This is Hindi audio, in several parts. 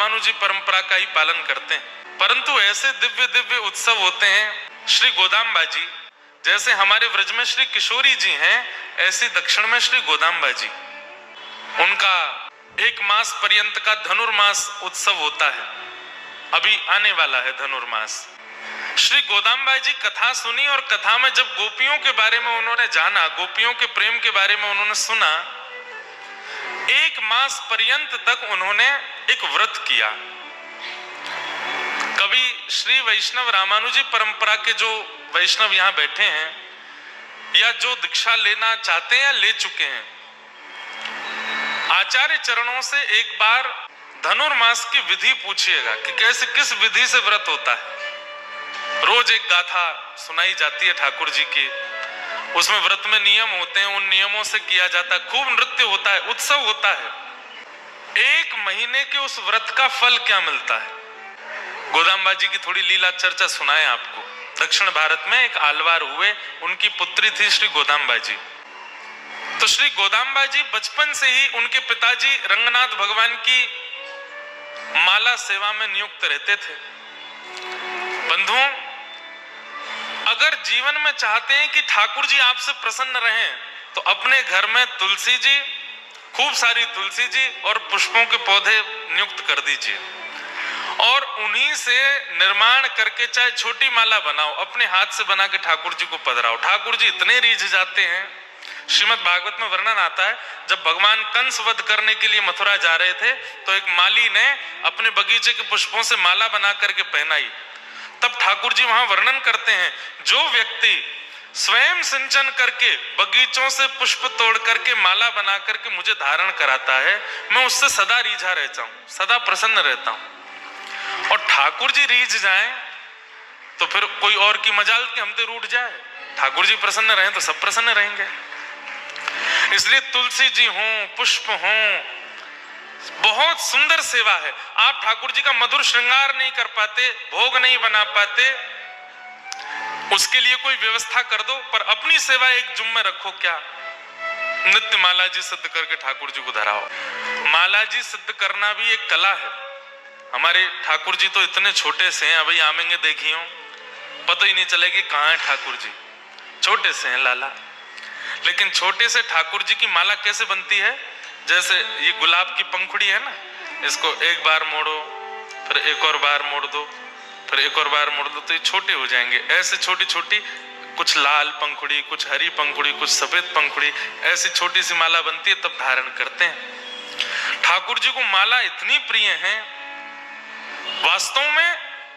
रामानुजी परंपरा का ही पालन करते हैं। परंतु ऐसे दिव्य दिव्य उत्सव होते हैं श्री गोदाम्बा जी, जैसे हमारे व्रज में श्री किशोरी जी हैं, ऐसे दक्षिण में श्री गोदाम्बा जी, उनका 1 मास पर्यंत का धनुर्मास उत्सव होता है। अभी आने वाला है धनुर्मास। श्री गोदाम्बा जी कथा सुनी और कथा में जब गोपियों के बारे में उन्होंने जाना, गोपियों के प्रेम के बारे में उन्होंने सुना, 1 मास पर्यंत तक उन्होंने एक व्रत किया। कभी श्री वैष्णव रामानुजी परंपरा के जो वैष्णव यहाँ बैठे हैं या जो दीक्षा लेना चाहते हैं या ले चुके हैं, आचार्य चरणों से एक बार धनुर्मास की विधि पूछिएगा कि कैसे किस विधि से व्रत होता है। रोज एक गाथा सुनाई जाती है ठाकुर जी की, उसमें व्रत में नियम होते हैं, उन नियमों से किया जाता है, खूब नृत्य होता है, उत्सव होता है। 1 महीने के उस व्रत का फल क्या मिलता है? गोदाम्बा जी की थोड़ी लीला चर्चा सुनाए आपको। दक्षिण भारत में एक आलवार हुए, उनकी पुत्री थी श्री गोदाम्बा जी। तो श्री गोदाम्बा जी बचपन से ही उनके पिताजी रंगनाथ भगवान की माला सेवा में नियुक्त रहते थे। बंधुओं, अगर जीवन में चाहते हैं कि ठाकुर जी आपसे प्रसन्न रहें, तो अपने घर में तुलसी जी, खूब सारी तुलसी जी और पुष्पों के पौधे नियुक्त कर दीजिए और उन्हीं से निर्माण करके चाहे छोटी माला बनाओ, अपने हाथ से बना के ठाकुर जी को पधराओ। ठाकुर जी इतने रीझ जाते हैं। श्रीमद् भागवत में वर्णन आता है, जब भगवान कंस वध करने के लिए मथुरा जा रहे थे तो एक माली ने अपने बगीचे के पुष्पों से माला बना करके पहनाई। तब ठाकुर जी वहां वर्णन करते हैं, जो व्यक्ति स्वयं सिंचन करके बगीचों से पुष्प तोड़ करके माला बना करके मुझे धारण कराता है, मैं उससे सदा रीझा रहता हूं, सदा प्रसन्न रहता हूं। और ठाकुर जी रीझ जाएं तो फिर कोई और की मजाल कि हम तो रूठ जाए। ठाकुर जी प्रसन्न रहें तो सब प्रसन्न रहेंगे। इसलिए तुलसी जी हों, पुष्प हों, बहुत सुंदर सेवा है। आप ठाकुर जी का मधुर श्रृंगार नहीं कर पाते, भोग नहीं बना पाते, उसके लिए कोई व्यवस्था कर दो, पर अपनी सेवा एक जुम्मे रखो। क्या? नित्य माला जी सिद्ध करके ठाकुर जी को धराओ। माला जी सिद्ध करना भी एक कला है। हमारे ठाकुर जी तो इतने छोटे से हैं, अभी आमेंगे देखियो, पता ही नहीं चलेगी कहाँ है ठाकुर जी, छोटे से हैं लाला। लेकिन छोटे से ठाकुर जी की माला कैसे बनती है? जैसे ये गुलाब की पंखुड़ी है ना, इसको एक बार मोड़ो, फिर एक और बार मोड़ दो, फिर एक और बार मोड़ दो, तो ये छोटे हो जाएंगे। ऐसे छोटी छोटी, कुछ लाल पंखुड़ी, कुछ हरी पंखुड़ी, कुछ सफेद पंखुड़ी, ऐसी छोटी सी माला बनती है, तब धारण करते हैं। ठाकुर जी को माला इतनी प्रिय है। वास्तव में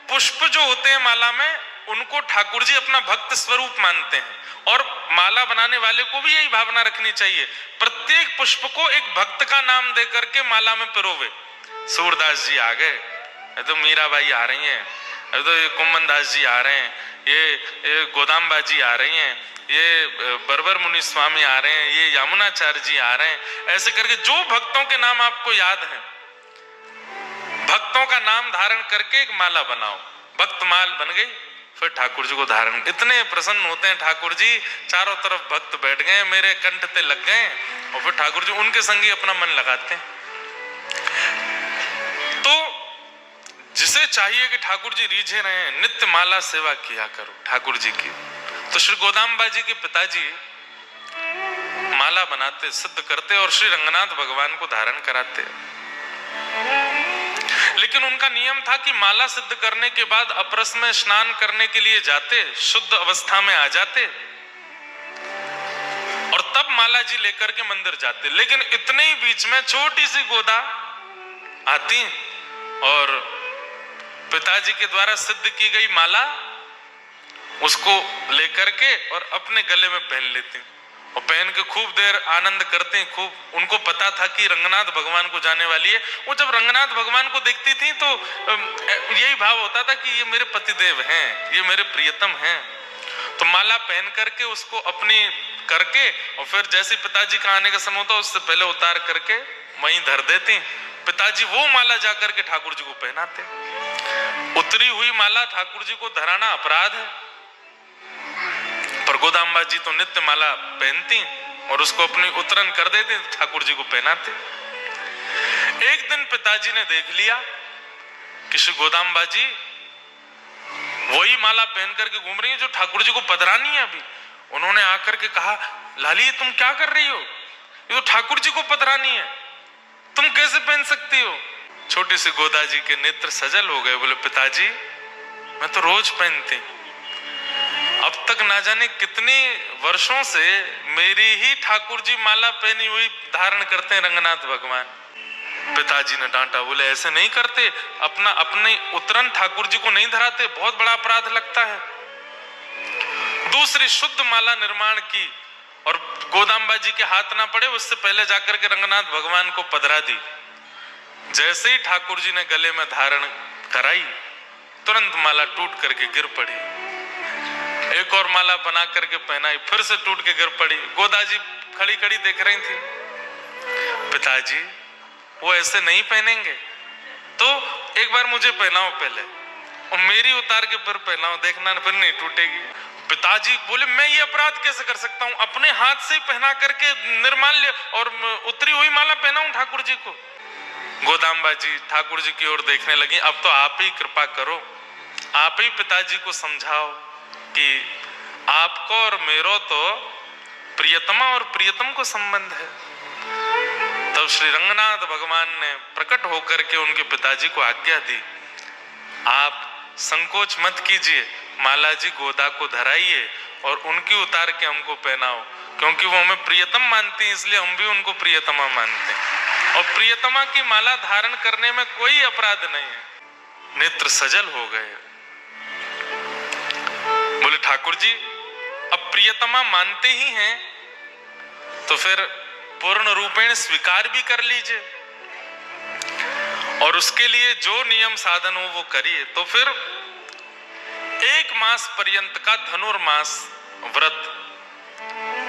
पुष्प जो होते हैं माला में, उनको ठाकुर जी अपना भक्त स्वरूप मानते हैं। और माला बनाने वाले को भी यही भावना रखनी चाहिए, प्रत्येक पुष्प को एक भक्त का नाम दे करके माला में पिरोवे। सूरदास जी आ गए, तो मीराबाई आ रही हैं, तो ये कुम्मन दास जी आ रहे हैं, ये गोदाम्बा जी आ रही हैं, ये बरबर मुनि स्वामी आ रहे हैं, ये यमुनाचार्य जी आ रहे हैं। ऐसे करके जो भक्तों के नाम आपको याद हैं, भक्तों का नाम धारण करके एक माला बनाओ। भक्त माल बन गई, फिर ठाकुर जी को धारण। इतने प्रसन्न होते हैं ठाकुर जी, चारों तरफ भक्त बैठ गए, मेरे कंठ पे लग गए, और फिर ठाकुर जी उनके संगी अपना मन लगाते हैं। तो जिसे चाहिए कि ठाकुर जी रीझे रहे, नित्य माला सेवा किया करो ठाकुर जी की। तो श्री गोदाम्बा जी के पिताजी माला बनाते, सिद्ध करते और श्री रंगनाथ भगवान को धारण कराते। लेकिन उनका नियम था कि माला सिद्ध करने के बाद अपरस में स्नान करने के लिए जाते, शुद्ध अवस्था में आ जाते और तब माला जी लेकर के मंदिर जाते। लेकिन इतने ही बीच में छोटी सी गोदा आती और पिताजी के द्वारा सिद्ध की गई माला उसको लेकर के और अपने गले में पहन लेती और पहन के खूब देर आनंद करते हैं। खूब उनको पता था कि रंगनाथ भगवान को जाने वाली है। वो जब रंगनाथ भगवान को देखती थी तो यही भाव होता था कि ये मेरे पतिदेव हैं, ये मेरे प्रियतम हैं। तो माला पहन करके उसको अपनी करके और फिर जैसे पिताजी का आने का समय होता उससे पहले उतार करके वहीं धर देती। पिताजी वो माला जाकर के ठाकुर जी को पहनाते। उतरी हुई माला ठाकुर जी को धराना अपराध है, पर गोदाम्बा जी तो नित्य माला पहनती और उसको अपनी उतरन कर देते, ठाकुर जी को पहनाते। एक दिन पिताजी ने देख लिया कि श्री गोदाम्बा जी वही माला पहन करके घूम रही है जो ठाकुर जी को पधरानी है अभी। उन्होंने आकर के कहा, लाली तुम क्या कर रही हो, ये तो ठाकुर जी को पधरानी है, तुम कैसे पहन सकती हो। छोटी सी गोदा जी के नेत्र सजल हो गए, बोले पिताजी मैं तो रोज पहनती, अब तक ना जाने कितने वर्षों से मेरी ही ठाकुर जी माला पहनी हुई धारण करते हैं रंगनाथ भगवान। पिताजी ने डांटा, बोले ऐसे नहीं करते, अपने उतरन ठाकुर जी को नहीं धराते, बहुत बड़ा अपराध लगता है। दूसरी शुद्ध माला निर्माण की और गोदाम्बा जी के हाथ ना पड़े उससे पहले जाकर के रंगनाथ भगवान को पधरा दी। जैसे ही ठाकुर जी ने गले में धारण कराई, तुरंत माला टूट करके गिर पड़ी। एक और माला बना करके पहनाई, फिर से टूट के गिर पड़ी। गोदा जी खड़ी खड़ी देख रही थी। पिताजी वो ऐसे नहीं पहनेंगे, तो एक बार मुझे पहनाओ पहले और मेरी उतार के फिर पहनाओ, देखना फिर नहीं टूटेगी। पिताजी बोले मैं ये अपराध कैसे कर सकता हूँ, अपने हाथ से पहना करके निर्माल्य और उतरी हुई माला पहनाऊं ठाकुर जी को। गोदाम्बा जी ठाकुर जी की ओर देखने लगी, अब तो आप ही कृपा करो, आप ही पिताजी को समझाओ कि आपको और मेरो तो प्रियतमा और प्रियतम को संबंध है। तब श्री रंगनाथ भगवान ने प्रकट होकर के उनके पिताजी को आज्ञा दी, आप संकोच मत कीजिए, माला जी गोदा को धराइए और उनकी उतार के हमको पहनाओ, क्योंकि वो हमें प्रियतम मानती हैं, इसलिए हम भी उनको प्रियतमा मानते हैं और प्रियतमा की माला धारण करने में कोई अपराध नहीं है। नेत्र सजल हो गए, बोले ठाकुर जी अब प्रियतमा मानते ही हैं तो फिर पूर्ण रूपेण स्वीकार भी कर लीजिए और उसके लिए जो नियम साधन हो वो करिए। तो फिर 1 मास पर्यंत का धनुर्मास व्रत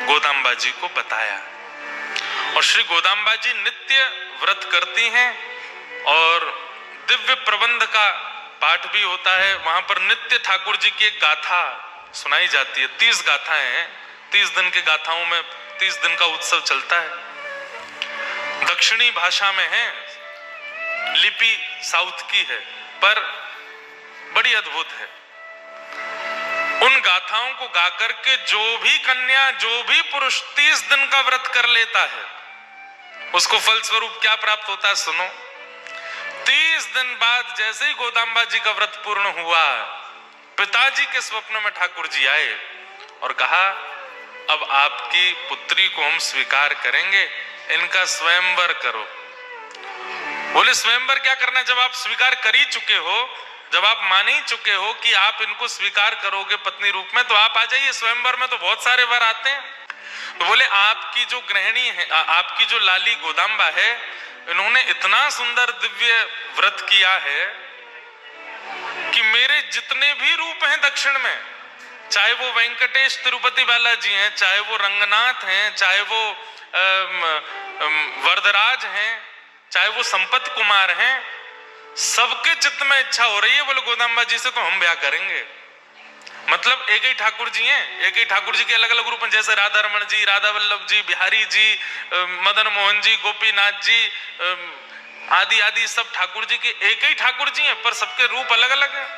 गोदाम्बा जी को बताया और श्री गोदाम्बा जी नित्य व्रत करती हैं और दिव्य प्रबंध का पाठ भी होता है। वहां पर नित्य ठाकुर जी की एक गाथा सुनाई जाती है। 30 गाथाएं हैं, 30 दिन के गाथाओं में 30 दिन का उत्सव चलता है। दक्षिणी भाषा में है, लिपि साउथ की है, पर बड़ी अद्भुत है। उन गाथाओं को गाकर के जो भी कन्या, जो भी पुरुष 30 दिन का व्रत कर लेता है उसको फलस्वरूप क्या प्राप्त होता है सुनो। 30 दिन बाद जैसे ही गोदाम्बा जी का व्रत पूर्ण हुआ, पिताजी के स्वप्न में ठाकुर जी आए और कहा अब आपकी पुत्री को हम स्वीकार करेंगे, इनका स्वयंवर करो। बोले स्वयंवर क्या करना, जब आप स्वीकार कर ही चुके हो, जब आप मान ही चुके हो कि आप इनको स्वीकार करोगे पत्नी रूप में, तो आप आ जाइए स्वयंवर में, तो बहुत सारे वर आते हैं। तो बोले आपकी जो गृहिणी है, आपकी जो लाली गोदाम्बा है, इन्होंने इतना सुंदर दिव्य व्रत किया है कि मेरे जितने भी रूप हैं दक्षिण में, चाहे वो वेंकटेश तिरुपति बालाजी हैं, चाहे वो रंगनाथ हैं, चाहे वो वरदराज हैं, चाहे वो संपत कुमार हैं, सबके चित्त में इच्छा हो रही है बोले गोदाम्बा जी से तो हम ब्याह करेंगे। मतलब एक ही ठाकुर जी हैं, एक ही ठाकुर जी के अलग अलग रूप हैं, जैसे राधा रमण जी, राधा वल्लभ जी, बिहारी जी, मदन मोहन जी, गोपीनाथ जी, आदि आदि सब ठाकुर जी के एक ही ठाकुर जी हैं, पर सबके रूप अलग अलग हैं।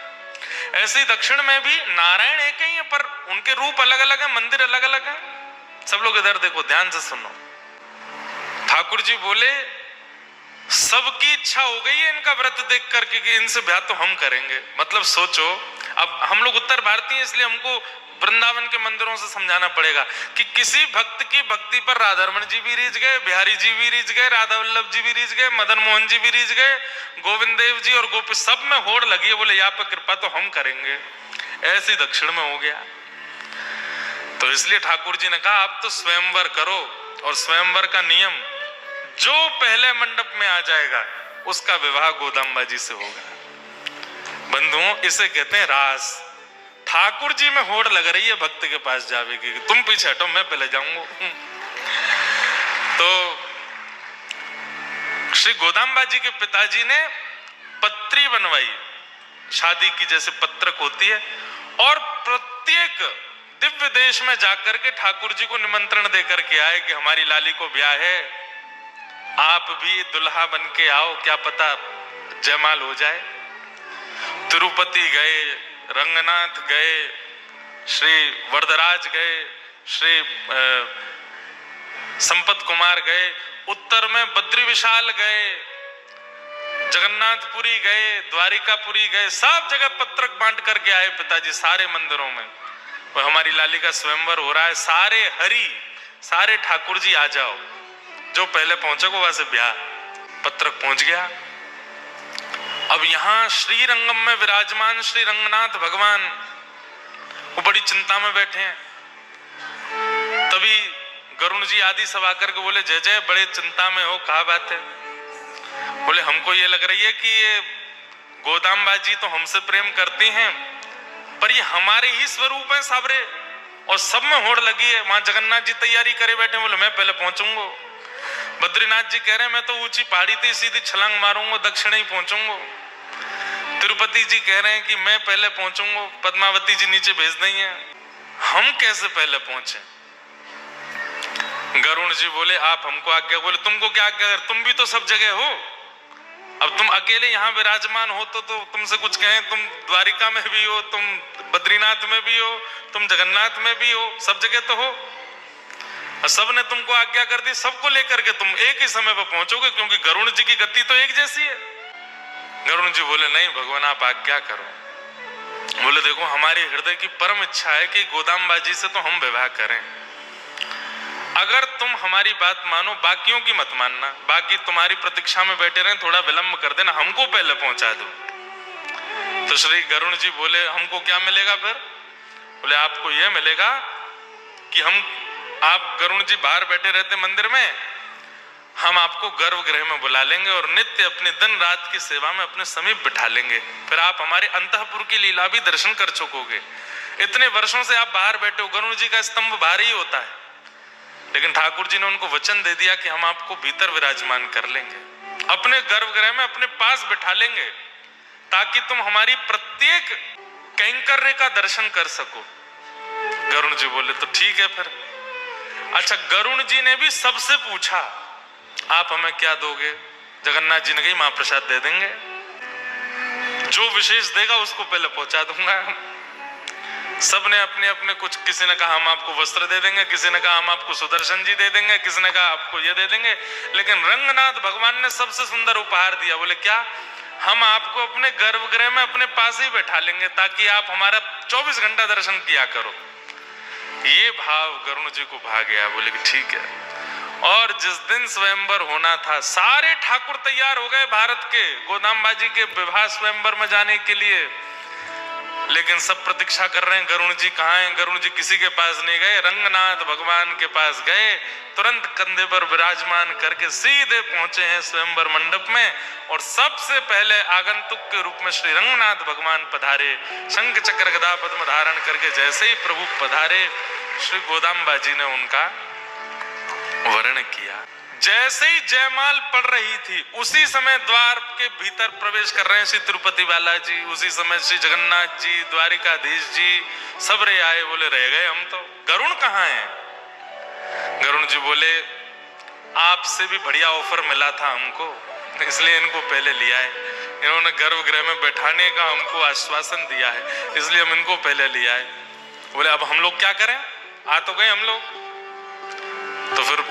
ऐसे ही दक्षिण में भी नारायण एक ही है, पर उनके रूप अलग अलग हैं, मंदिर अलग अलग हैं। सब लोग इधर देखो, ध्यान से सुनो। ठाकुर जी बोले सबकी इच्छा हो गई है इनका व्रत देख करके कि इनसे ब्याह तो हम करेंगे। मतलब सोचो, अब हम लोग उत्तर भारतीय इसलिए हमको वृंदावन के मंदिरों से समझाना पड़ेगा कि किसी भक्त की भक्ति पर राधा रमण जी भी रीझ गए, बिहारी जी भी रीझ गए, राधा वल्लभ जी भी रीझ गए, मदन मोहन जी भी रीझ गए, गोविंद देव जी और गोपी, सब में होड़ लगी है, बोले यहाँ पर कृपा तो हम करेंगे। ऐसे दक्षिण में हो गया। तो इसलिए ठाकुर जी ने कहा आप तो स्वयंवर करो, और स्वयंवर का नियम जो पहले मंडप में आ जाएगा उसका विवाह गोदाम्बा जी से होगा। बंधुओं, इसे कहते हैं रास। ठाकुर जी में होड़ लग रही है भक्त के पास जावे की, तुम पीछे हटो मैं पहले जाऊंगा। तो श्री गोदाम्बा जी के पिताजी ने पत्री बनवाई, शादी की जैसे पत्रक होती है, और प्रत्येक दिव्य देश में जाकर के ठाकुर जी को निमंत्रण देकर के आए कि हमारी लाली को ब्याह है, आप भी दुल्हा बन के आओ, क्या पता जयमाल हो जाए। तिरुपति गए, रंगनाथ गए, श्री वरदराज गए, श्री संपत कुमार गए, उत्तर में बद्री विशाल गए, जगन्नाथपुरी गए, द्वारिकापुरी गए, सब जगह पत्रक बांट करके आए पिताजी सारे मंदिरों में। वो हमारी लाली का स्वयंवर हो रहा है, सारे हरि, सारे ठाकुर जी आ जाओ, जो पहले पहुंचे को वहां से ब्याह। पत्रक पहुंच गया। अब यहां श्रीरंगम में विराजमान श्री रंगनाथ भगवान वो बड़ी चिंता में बैठे हैं। तभी गरुण जी आदि सब आकर के बोले, जय जय, बड़े चिंता में हो, कहा बात है? बोले, हमको ये लग रही है कि ये गोदाम्बा जी तो हमसे प्रेम करती हैं, पर ये हमारे ही स्वरूप है साबरे, और सब में होड़ लगी है। वहां जगन्नाथ जी तैयारी करे बैठे, बोले मैं पहले पहुंचूंगा। बद्रीनाथ जी कह रहे हैं मैं तो ऊंची पहाड़ी थी, सीधी छलांग मारूंगा, दक्षिण ही पहुंचूंगा। तिरुपति जी कह रहे हैं कि मैं पहले पहुंचूंगा, पद्मावती जी नीचे भेज देंगे, हम कैसे पहले पहुंचे? गरुण जी बोले, आप हमको आज्ञा। बोले, तुमको क्या आज्ञा? तुम भी तो सब जगह हो, अब तुम अकेले यहाँ विराजमान हो तो तुमसे कुछ कहें? तुम द्वारिका में भी हो, तुम बद्रीनाथ में भी हो, तुम जगन्नाथ में भी हो, सब जगह तो हो। सब ने तुमको आज्ञा कर दी, सबको लेकर के तुम एक ही समय पर पहुंचोगे, क्योंकि गरुण जी की गति तो एक जैसी है। गरुण जी बोले, नहीं भगवान, आप आज्ञा करो। बोले, देखो, हमारी हृदय की परम इच्छा है कि गोदाम्बा जी से तो हम विवाह करें। अगर तुम हमारी बात मानो, बाकियों की मत मानना, बाकी तुम्हारी प्रतीक्षा में बैठे रहे, थोड़ा विलंब कर देना, हमको पहले पहुंचा दो। तो श्री गरुण जी बोले, हमको क्या मिलेगा फिर? बोले, आपको यह मिलेगा कि आप गरुण जी बाहर बैठे रहते मंदिर में, हम आपको गर्भगृह में बुला लेंगे और नित्य अपनी दिन रात की सेवा में अपने समीप बिठा लेंगे। फिर आप हमारे अंतःपुर की लीला भी दर्शन कर चुकोगे। इतने वर्षों से आप बाहर बैठे हो, गरुण जी का स्तंभ बाहर ही होता है, लेकिन ठाकुर जी ने उनको वचन दे दिया कि हम आपको भीतर विराजमान कर लेंगे, अपने गर्भगृह में अपने पास बिठा लेंगे, ताकि तुम हमारी प्रत्येक कैंकर्य का दर्शन कर सको। गरुण जी बोले, तो ठीक है फिर। अच्छा, गरुण जी ने भी सबसे पूछा, आप हमें क्या दोगे? जगन्नाथ जी ने कही, महाप्रसाद दे देंगे, जो विशेष देगा उसको पहले पहुंचा दूंगा। सबने अपने अपने कुछ, किसी ने कहा हम आपको वस्त्र दे देंगे, किसी ने कहा हम आपको सुदर्शन जी दे देंगे, किसी ने कहा आपको ये दे देंगे, लेकिन रंगनाथ भगवान ने सबसे सुंदर उपहार दिया। बोले, क्या? हम आपको अपने गर्भगृह में अपने पास ही बैठा लेंगे, ताकि आप हमारा 24 घंटा दर्शन किया करो। ये भाव गरुण जी को भा गया। बोले कि ठीक है। और जिस दिन स्वयंवर होना था, सारे ठाकुर तैयार हो गए भारत के गोदाम्बा जी के विवाह स्वयंवर में जाने के लिए, लेकिन सब प्रतीक्षा कर रहे हैं, गरुण जी कहाँ हैं? गरुण जी किसी के पास नहीं गए, रंगनाथ भगवान के पास गए, तुरंत कंधे पर विराजमान करके सीधे पहुंचे हैं स्वयंवर मंडप में। और सबसे पहले आगंतुक के रूप में श्री रंगनाथ भगवान पधारे, शंख चक्र गदा पद्म धारण करके। जैसे ही प्रभु पधारे, श्री गोदाम्बा जी ने उनका वर्ण किया। जैसे ही जयमाल पड़ रही थी, उसी समय द्वार के भीतर प्रवेश कर रहे हैं श्री तिरुपति बालाजी, उसी समय श्री जगन्नाथ जी, द्वारिकाधीश जी सब रे आए। बोले, रह गए हम तो, गरुण कहाँ हैं? गरुण जी बोले, आपसे भी बढ़िया ऑफर मिला था हमको, इसलिए इनको पहले लिया है। इन्होंने गर्भगृह में बैठाने का हमको आश्वासन दिया है, इसलिए हम इनको पहले लिया है। बोले, अब हम लोग क्या करें? आ तो गए हम लोग। तो फिर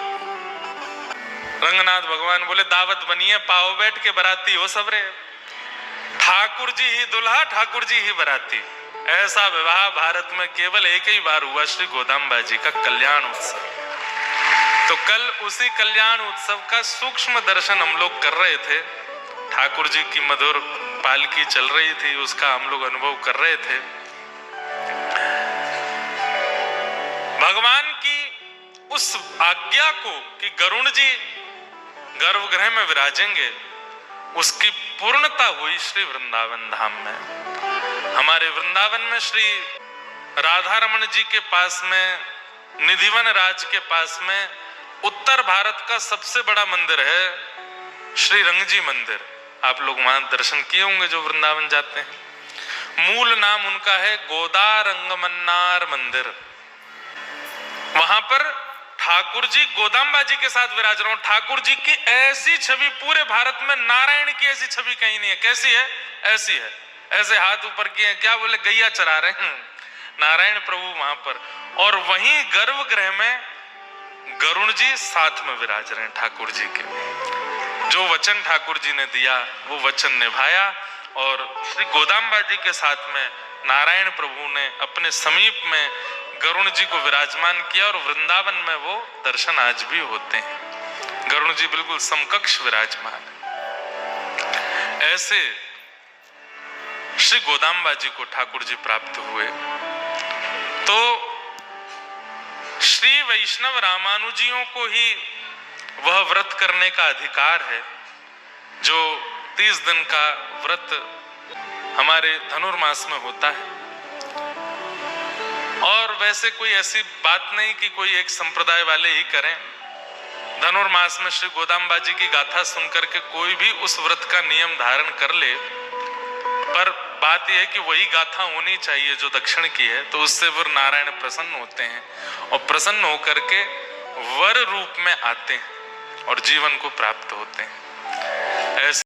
रंगनाथ भगवान बोले, दावत बनिए, पाओ बैठ के बराती हो सबरे, ठाकुर जी ही दुल्हा, ठाकुर जी ही बराती। ऐसा विवाह भारत में केवल एक ही बार हुआ, श्री गोदाम्बा जी का कल्याण उत्सव। तो कल उसी कल्याण उत्सव का सूक्ष्म दर्शन हम लोग कर रहे थे। ठाकुर जी की मधुर पालकी चल रही थी, उसका हम लोग अनुभव कर रहे थे। भगवान की उस आज्ञा को कि गरुण जी गर्भगृह में विराजेंगे, उसकी पूर्णता हुई श्री वृंदावन धाम में। हमारे वृंदावन में श्री राधा रमन जी के पास में, निधिवन राज के पास में, उत्तर भारत का सबसे बड़ा मंदिर है श्री रंगजी मंदिर। आप लोग वहां दर्शन किए होंगे जो वृंदावन जाते हैं। मूल नाम उनका है गोदारंगमन्नार मंदिर। वहां पर ठाकुर जी गोदाम्बा जी के साथ विराज रहे। ठाकुर जी की ऐसी छवि पूरे भारत में नारायण की ऐसी छवि कहीं नहीं है। कैसी है? ऐसी है। ऐसे हाथ ऊपर किए, क्या बोले, गैया चरा रहे हैं नारायण प्रभु वहां पर। और वहीं गर्भगृह में गरुण जी साथ में विराज रहे हैं ठाकुर जी के। जो वचन ठाकुर जी ने दिया वो वचन निभाया, और श्री गोदाम्बा जी के साथ में नारायण प्रभु ने अपने समीप में गरुण जी को विराजमान किया, और वृंदावन में वो दर्शन आज भी होते हैं। गरुण जी बिल्कुल समकक्ष विराजमान है। ऐसे श्री गोदाम्बा जी को ठाकुर जी प्राप्त हुए। तो श्री वैष्णव रामानुजियों को ही वह व्रत करने का अधिकार है जो 30 दिन का व्रत हमारे धनुर्मास में होता है। और वैसे कोई ऐसी बात नहीं कि कोई एक संप्रदाय वाले ही करें। धनुर्मास में श्री गोदाम्बा जी की गाथा सुनकर के कोई भी उस व्रत का नियम धारण कर ले, पर बात यह है कि वही गाथा होनी चाहिए जो दक्षिण की है, तो उससे वर नारायण प्रसन्न होते हैं और प्रसन्न होकर के वर रूप में आते हैं और जीवन को प्राप्त होते हैं।